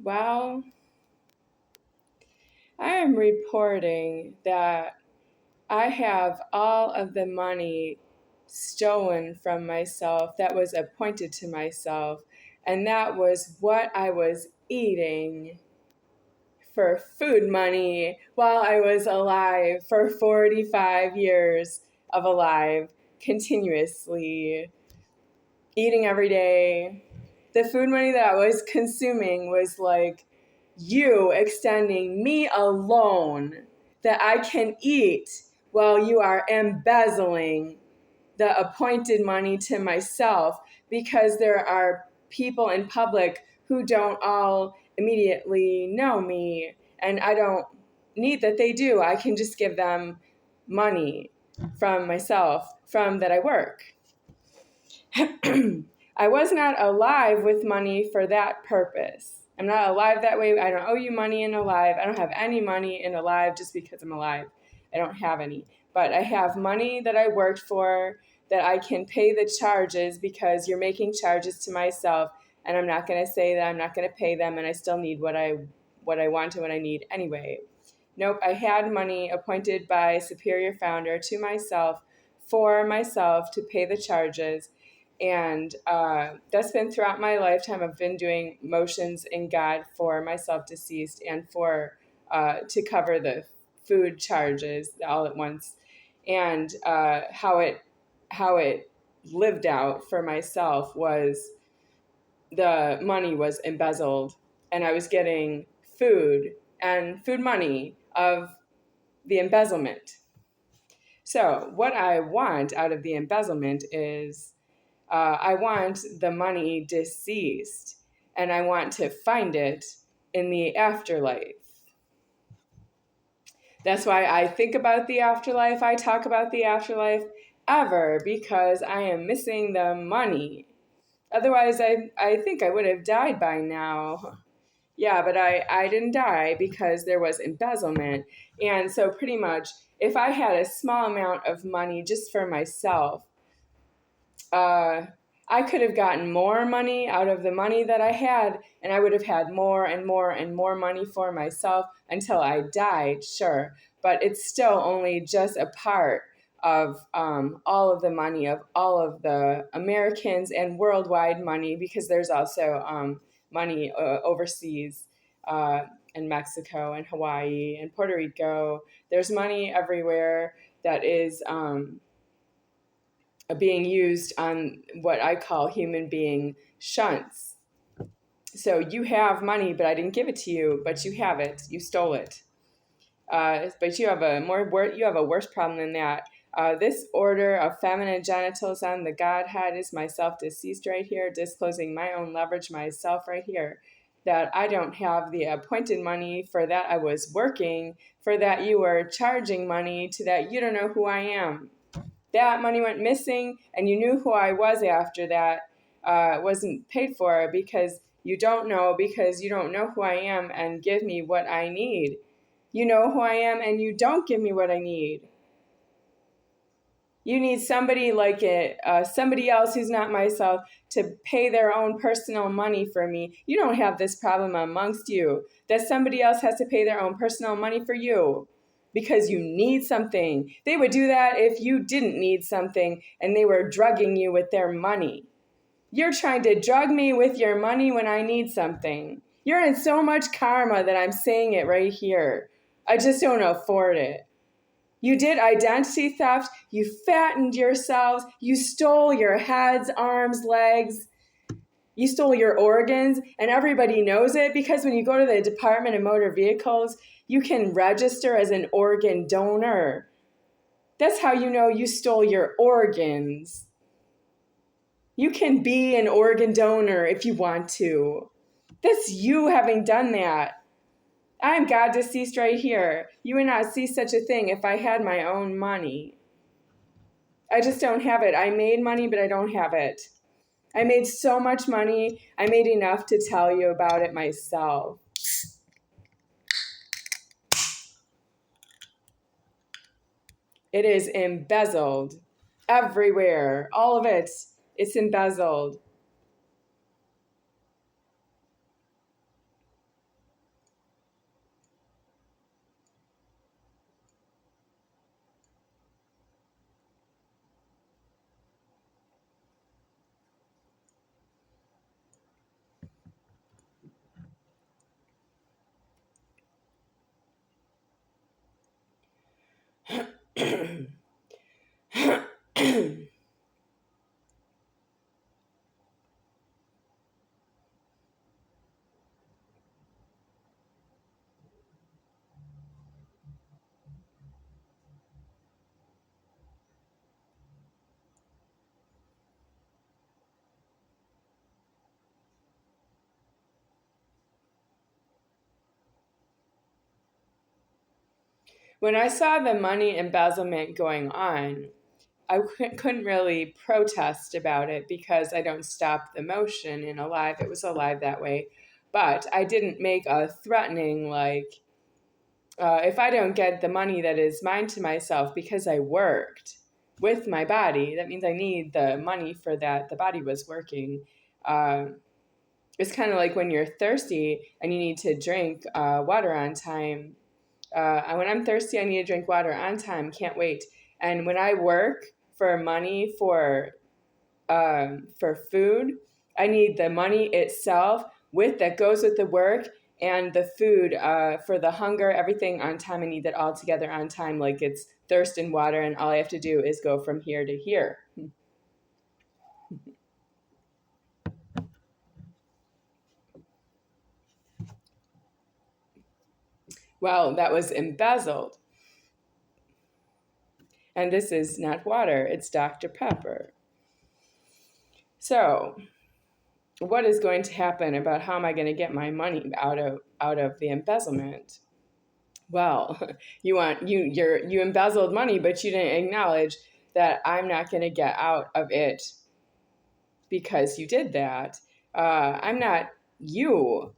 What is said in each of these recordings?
Well, I am reporting that I have all of the money stolen from myself that was appointed to myself, and that was what I was eating for food money while I was alive for 45 years of alive, continuously eating every day. The food money that I was consuming was like you extending me a loan that I can eat while you are embezzling the appointed money to myself, because there are people in public who don't all immediately know me, and I don't need that they do. I can just give them money from myself, from that I work. I was not alive with money for that purpose. I'm not alive that way. I don't owe you money in alive. I don't have any money in alive just because I'm alive. I don't have any. But I have money that I worked for that I can pay the charges, because you're making charges to myself, and I'm not going to say that I'm not going to pay them, and I still need what I want and what I need anyway. Nope, I had money appointed by Superior Founder to myself for myself to pay the charges. And that's been throughout my lifetime. I've been doing motions in God for myself deceased and for to cover the food charges all at once. And how it lived out for myself was the money was embezzled, and I was getting food and food money of the embezzlement. So what I want out of the embezzlement is I want the money deceased, and I want to find it in the afterlife. That's why I think about the afterlife. I talk about the afterlife ever, because I am missing the money. Otherwise, I think I would have died by now. Yeah, but I didn't die because there was embezzlement. And so pretty much, if I had a small amount of money just for myself, I could have gotten more money out of the money that I had, and I would have had more and more and more money for myself until I died, sure. But it's still only just a part of all of the money of all of the Americans and worldwide money, because there's also money overseas in Mexico and Hawaii and Puerto Rico. There's money everywhere that is being used on what I call human being shunts. So you have money, but I didn't give it to you, but you have it. You stole it. But you have a worse problem than that. This order of feminine genitals on the Godhead is myself deceased right here, disclosing my own leverage myself right here. That I don't have the appointed money, for that I was working, for that you were charging money, to that you don't know who I am. That money went missing, and you knew who I was after that. Wasn't paid for because you don't know who I am and give me what I need. You know who I am, and you don't give me what I need. You need somebody like somebody else who's not myself to pay their own personal money for me. You don't have this problem amongst you, that somebody else has to pay their own personal money for you because you need something. They would do that if you didn't need something and they were drugging you with their money. You're trying to drug me with your money when I need something. You're in so much karma that I'm saying it right here. I just don't afford it. You did identity theft. You fattened yourselves. You stole your heads, arms, legs. You stole your organs, and everybody knows it, because when you go to the Department of Motor Vehicles, you can register as an organ donor. That's how you know you stole your organs. You can be an organ donor if you want to. That's you having done that. I'm God deceased right here. You would not see such a thing if I had my own money. I just don't have it. I made money, but I don't have it. I made so much money, I made enough to tell you about it myself. It is embezzled everywhere. All of it, it's embezzled. When I saw the money embezzlement going on, I couldn't really protest about it because I don't stop the motion in Alive. It was Alive that way. But I didn't make a threatening, like, if I don't get the money that is mine to myself because I worked with my body, that means I need the money for that. The body was working. It's kind of like when you're thirsty and you need to drink water on time. When I'm thirsty, I need to drink water on time. Can't wait. And when I work for money for food, I need the money itself that goes with the work and the food for the hunger, everything on time. I need that all together on time, like it's thirst and water, and all I have to do is go from here to here. Well, that was embezzled. And this is not water, it's Dr. Pepper. So, what is going to happen about how am I going to get my money out of the embezzlement? Well, you embezzled money, but you didn't acknowledge that I'm not going to get out of it because you did that. I'm not you.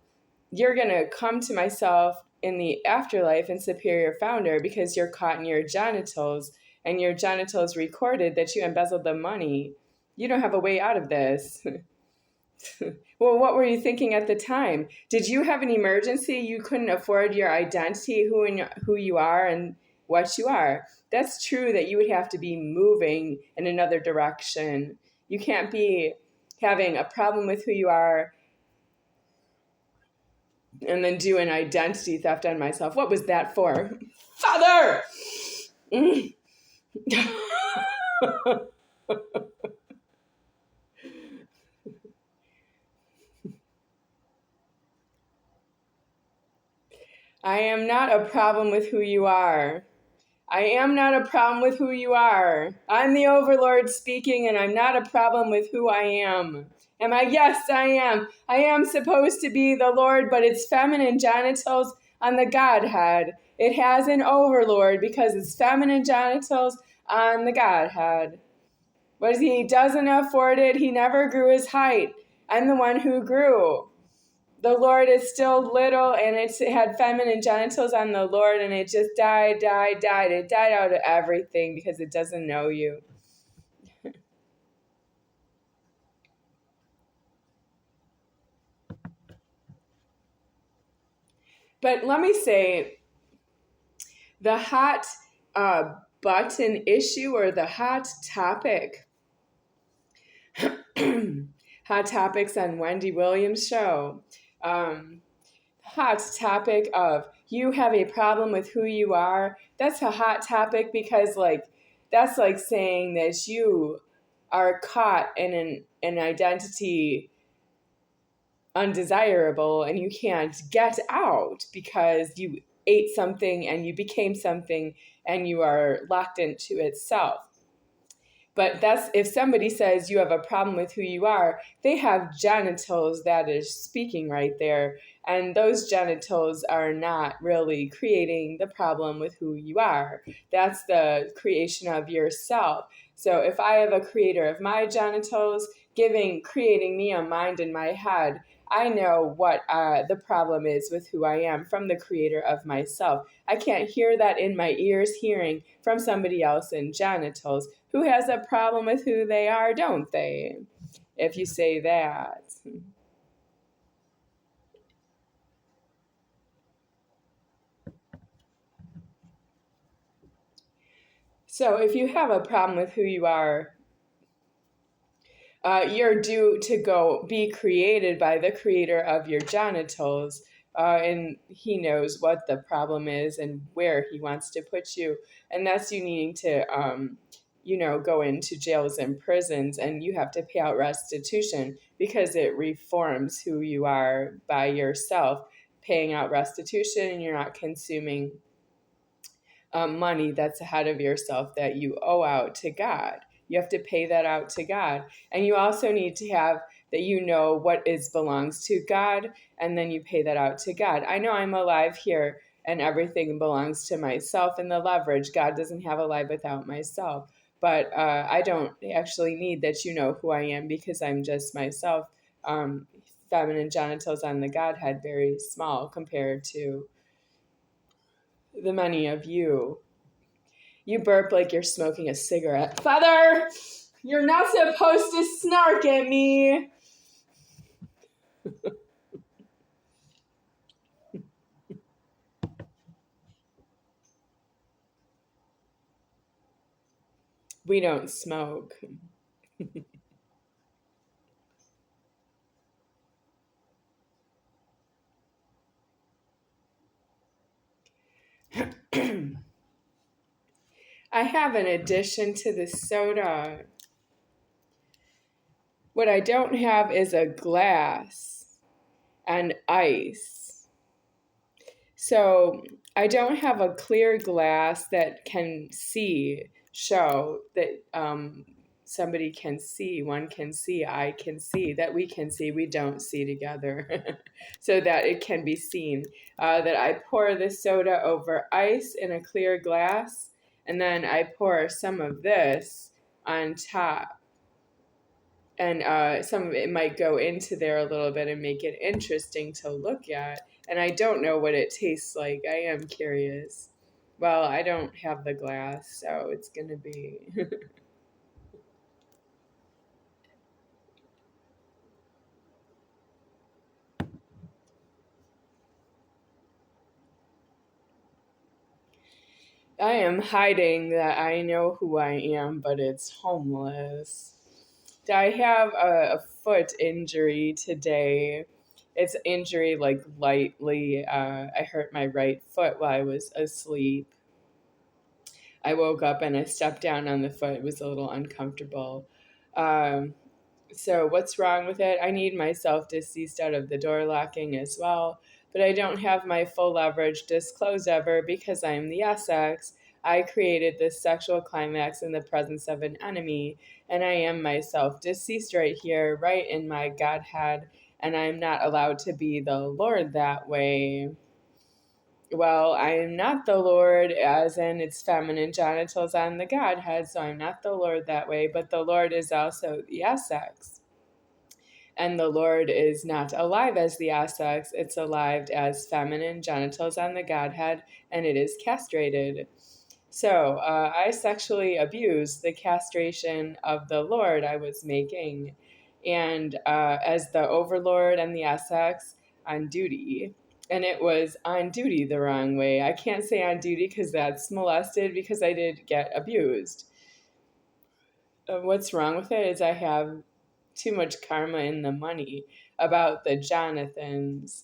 You're going to come to myself in the afterlife in Superior Founder because you're caught in your genitals and your genitals recorded that you embezzled the money. You don't have a way out of this. Well, what were you thinking at the time? Did you have an emergency? You couldn't afford your identity, who you are and what you are. That's true that you would have to be moving in another direction. You can't be having a problem with who you are and then do an identity theft on myself. What was that for? Father! I am not a problem with who you are. I am not a problem with who you are. I'm the overlord speaking, and I'm not a problem with who I am. Am I? Yes, I am. I am supposed to be the Lord, but it's feminine genitals on the Godhead. It has an overlord because it's feminine genitals on the Godhead. But he doesn't afford it. He never grew his height. I'm the one who grew. The Lord is still little, and it had feminine genitals on the Lord, and it just died. It died out of everything because it doesn't know you. But let me say, the hot button issue or the hot topic, hot topics on Wendy Williams' show, hot topic of you have a problem with who you are. That's a hot topic because that's like saying that you are caught in an identity undesirable and you can't get out because you ate something and you became something and you are locked into itself. But that's if somebody says you have a problem with who you are, they have genitals that is speaking right there. And those genitals are not really creating the problem with who you are. That's the creation of yourself. So if I have a creator of my genitals creating me a mind in my head, I know what the problem is with who I am from the creator of myself. I can't hear that in my ears hearing from somebody else in genitals who has a problem with who they are, don't they? If you say that. So if you have a problem with who you are, you're due to go be created by the creator of your genitals. And he knows what the problem is and where he wants to put you. And that's you needing to, go into jails and prisons, and you have to pay out restitution because it reforms who you are by yourself, paying out restitution, and you're not consuming money that's ahead of yourself that you owe out to God. You have to pay that out to God. And you also need to have that you know what belongs to God, and then you pay that out to God. I know I'm alive here, and everything belongs to myself and the leverage. God doesn't have a life without myself. But I don't actually need that you know who I am because I'm just myself. Feminine genitals on the Godhead, very small compared to the many of you. You burp like you're smoking a cigarette. Father, you're not supposed to snark at me. We don't smoke. I have an addition to the soda. What I don't have is a glass and ice. So I don't have a clear glass that can show that somebody can see, one can see, I can see, that we can see, we don't see together, so that it can be seen. That I pour the soda over ice in a clear glass, and then I pour some of this on top. And some of it might go into there a little bit and make it interesting to look at. And I don't know what it tastes like. I am curious. Well, I don't have the glass, so it's going to be. I am hiding that I know who I am, but it's homeless. I have a foot injury today. It's injury like lightly. I hurt my right foot while I was asleep. I woke up and I stepped down on the foot. It was a little uncomfortable. Um, so what's wrong with it? I need myself deceased out of the door locking as well, but I don't have my full leverage disclosed ever because I'm the Essex. I created this sexual climax in the presence of an enemy, and I am myself deceased right here, right in my Godhead, and I'm not allowed to be the Lord that way. Well, I am not the Lord, as in it's feminine genitals on the Godhead, so I'm not the Lord that way, but the Lord is also the Essex. And the Lord is not alive as the Essex, it's alive as feminine genitals on the Godhead, and it is castrated. So I sexually abused the castration of the Lord I was making, and as the overlord and the Essex on duty. And it was on duty the wrong way. I can't say on duty because that's molested because I did get abused. What's wrong with it is I have too much karma in the money about the Jonathons.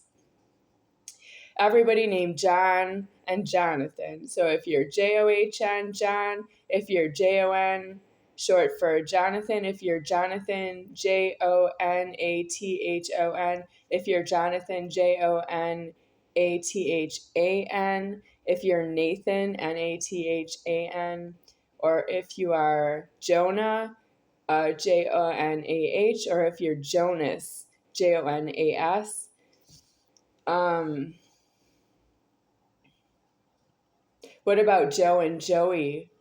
Everybody named John and Jonathan. So if you're John, John, if you're Jon, short for Jonathan, if you're Jonathan, Jonathon, if you're Jonathan, Jonathan, if you're Nathan, Nathan, or if you are Jonah, Jonah, or if you're Jonas, Jonas. What about Joe and Joey?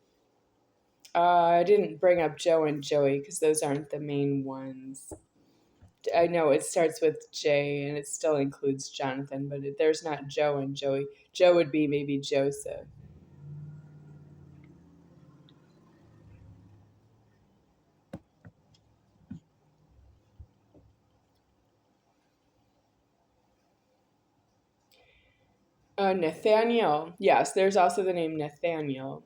I didn't bring up Joe and Joey because those aren't the main ones. I know it starts with J and it still includes Jonathan, but there's not Joe and Joey. Joe would be maybe Joseph. Nathaniel. Yes, there's also the name Nathaniel.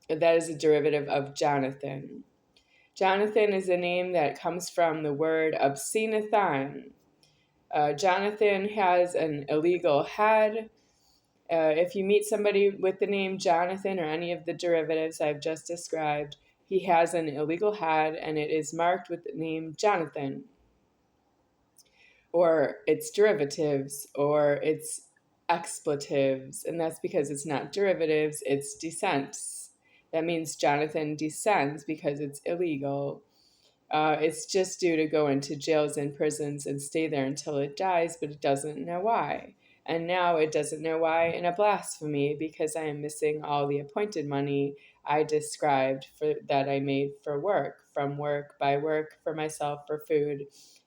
That is a derivative of Jonathan. Jonathan is a name that comes from the word obscenathon. Jonathan has an illegal head. If you meet somebody with the name Jonathan or any of the derivatives I've just described, he has an illegal head and it is marked with the name Jonathan, or its derivatives, or its expletives, and that's because it's not derivatives, it's descents. That means Jonathan descends because it's illegal. It's just due to go into jails and prisons and stay there until it dies, but it doesn't know why. And now it doesn't know why in a blasphemy, because I am missing all the appointed money I described that I made for work, from work, by work, for myself, for food.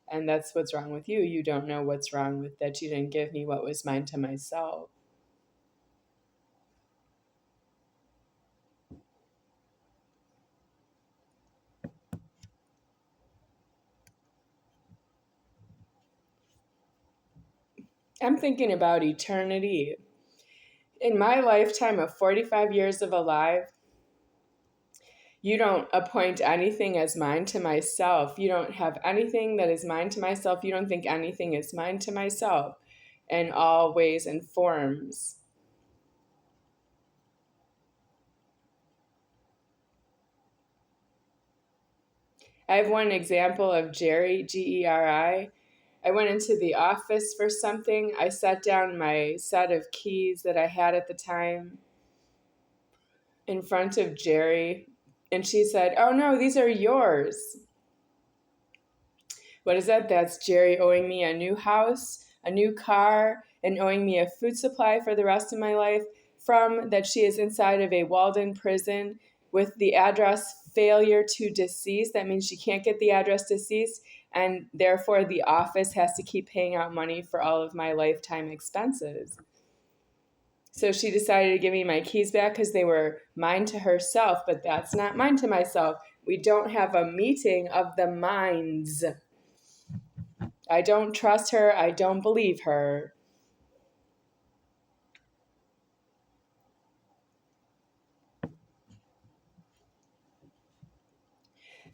And that's what's wrong with you. You don't know what's wrong with that. You didn't give me what was mine to myself. I'm thinking about eternity. In my lifetime of 45 years of alive, you don't appoint anything as mine to myself. You don't have anything that is mine to myself. You don't think anything is mine to myself in all ways and forms. I have one example of Jerry, Geri. I went into the office for something. I set down my set of keys that I had at the time in front of Jerry, and she said, "Oh no, these are yours." What is that? That's Jerry owing me a new house, a new car, and owing me a food supply for the rest of my life from that she is inside of a walled-in prison with the address failure to deceased. That means she can't get the address deceased, and therefore the office has to keep paying out money for all of my lifetime expenses. So she decided to give me my keys back because they were mine to herself, but that's not mine to myself. We don't have a meeting of the minds. I don't trust her. I don't believe her.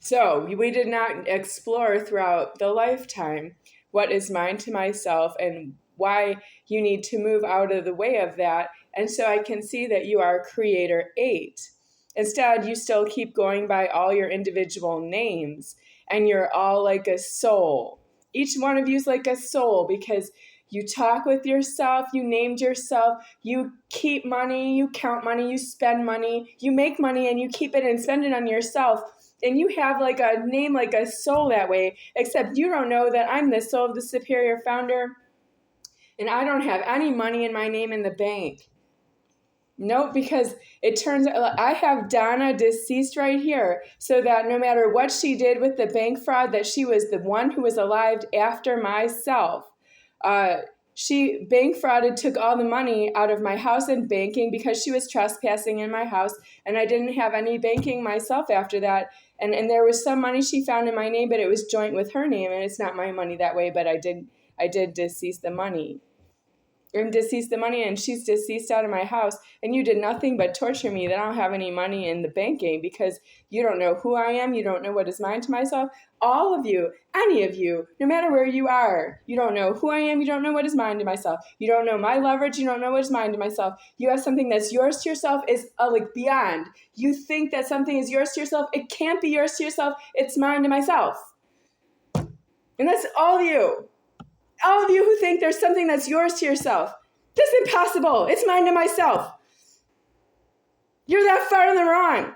So we did not explore throughout the lifetime what is mine to myself and why you need to move out of the way of that. And so I can see that you are Creator 8. Instead, you still keep going by all your individual names, and you're all like a soul. Each one of you is like a soul because you talk with yourself, you named yourself, you keep money, you count money, you spend money, you make money, and you keep it and spend it on yourself. And you have like a name, like a soul that way, except you don't know that I'm the soul of the superior founder, and I don't have any money in my name in the bank. Nope, because it turns out I have Donna deceased right here, so that no matter what she did with the bank fraud, that she was the one who was alive after myself. She bank frauded, took all the money out of my house and banking because she was trespassing in my house, and I didn't have any banking myself after that. And there was some money she found in my name, but it was joint with her name, and it's not my money that way, but I did decease the money. And deceased the money, and she's deceased out of my house, and you did nothing but torture me that I don't have any money in the banking because you don't know who I am, you don't know what is mine to myself. All of you, any of you, no matter where you are, you don't know who I am, you don't know what is mine to myself. You don't know my leverage, you don't know what is mine to myself. You have something that's yours to yourself is like beyond. You think that something is yours to yourself, it can't be yours to yourself, it's mine to myself. And that's all of you. All of you who think there's something that's yours to yourself. That's impossible. It's mine to myself. You're that far in the wrong.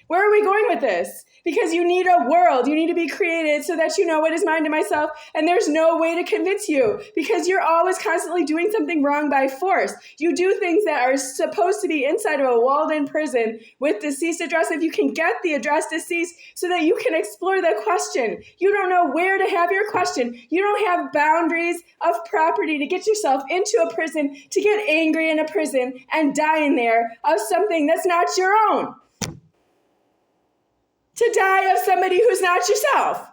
Where are we going with this? Because you need a world. You need to be created so that you know what is mine to myself. And there's no way to convince you because you're always constantly doing something wrong by force. You do things that are supposed to be inside of a walled-in prison with deceased address if you can get the address deceased so that you can explore the question. You don't know where to have your question. You don't have boundaries of property to get yourself into a prison, to get angry in a prison and die in there of something that's not your own. To die of somebody who's not yourself.